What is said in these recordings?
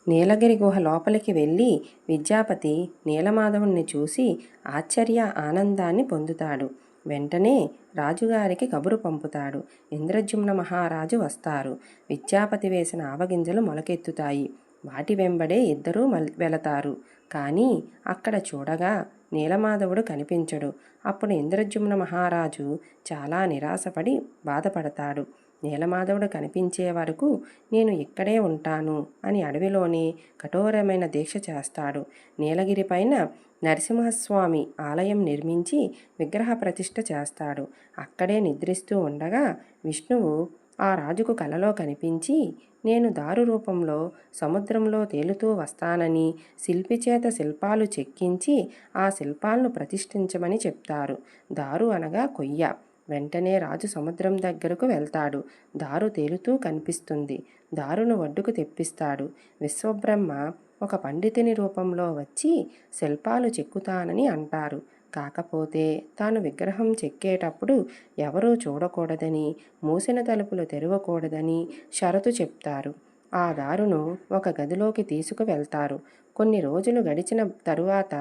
నీలగిరి గుహ లోపలికి వెళ్ళి విద్యాపతి నీలమాధవుణ్ణి చూసి ఆశ్చర్య ఆనందాన్ని పొందుతాడు. వెంటనే రాజుగారికి కబురు పంపుతాడు. ఇంద్రజుమ్న మహారాజు వస్తారు. విద్యాపతి వేసిన ఆవగింజలు మొలకెత్తుతాయి. వాటి వెంబడే ఇద్దరూ వెళతారు. కానీ అక్కడ చూడగా నీలమాధవుడు కనిపించడు. అప్పుడు ఇంద్రజుమ్న మహారాజు చాలా నిరాశపడి బాధపడతాడు. నీలమాధవుడు కనిపించే వరకు నేను ఇక్కడే ఉంటాను అని అడవిలోనే కఠోరమైన దీక్ష చేస్తాడు. నీలగిరి పైన నరసింహస్వామి ఆలయం నిర్మించి విగ్రహ ప్రతిష్ఠ చేస్తాడు. అక్కడే నిద్రిస్తూ ఉండగా విష్ణువు ఆ రాజుకు కలలో కనిపించి, నేను దారు రూపంలో సముద్రంలో తేలుతూ వస్తానని, శిల్పి చేత శిల్పాలు చెక్కించి ఆ శిల్పాలను ప్రతిష్ఠించమని చెప్తారు. దారు అనగా కొయ్య. వెంటనే రాజు సముద్రం దగ్గరకు వెళ్తాడు. దారు తేలుతూ కనిపిస్తుంది. దారును ఒడ్డుకు తెప్పిస్తాడు. విశ్వబ్రహ్మ ఒక పండితుని రూపంలో వచ్చి శిల్పాలు చెక్కుతానని అంటారు. కాకపోతే తాను విగ్రహం చెక్కేటప్పుడు ఎవరూ చూడకూడదని, మూసిన తలుపులు తెరవకూడదని షరతు చెప్తారు. ఆ దారును ఒక గదిలోకి తీసుకు వెళ్తారు. కొన్ని రోజులు గడిచిన తరువాత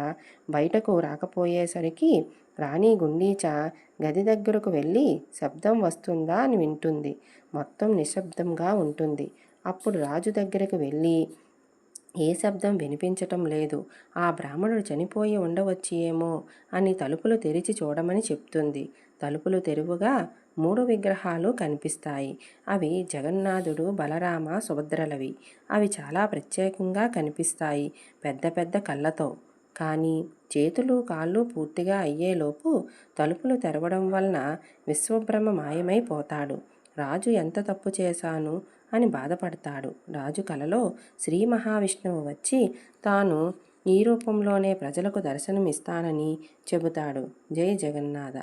బయటకు రాకపోయేసరికి రాణి గుండీచ గది దగ్గరకు వెళ్ళి శబ్దం వస్తుందా అని వింటుంది. మొత్తం నిశ్శబ్దంగా ఉంటుంది. అప్పుడు రాజు దగ్గరకు వెళ్ళి ఏ శబ్దం వినిపించటం లేదు, ఆ బ్రాహ్మణుడు చనిపోయి ఉండవచ్చేమో అని తలుపులు తెరిచి చూడమని చెప్తుంది. తలుపులు తెరువుగా 3 విగ్రహాలు కనిపిస్తాయి. అవి జగన్నాథుడు, బలరామ, సుభద్రలవి. అవి చాలా ప్రత్యేకంగా కనిపిస్తాయి, పెద్ద పెద్ద కళ్ళతో. కానీ చేతులు కాళ్ళు పూర్తిగా అయ్యేలోపు తలుపులు తెరవడం వలన విశ్వబ్రహ్మ మాయమైపోతాడు. రాజు ఎంత తప్పు చేశాను అని బాధపడతాడు. రాజు కలలో శ్రీ మహావిష్ణువు వచ్చి తాను ఈ రూపంలోనే ప్రజలకు దర్శనమిస్తానని చెబుతాడు. జై జగన్నాథ.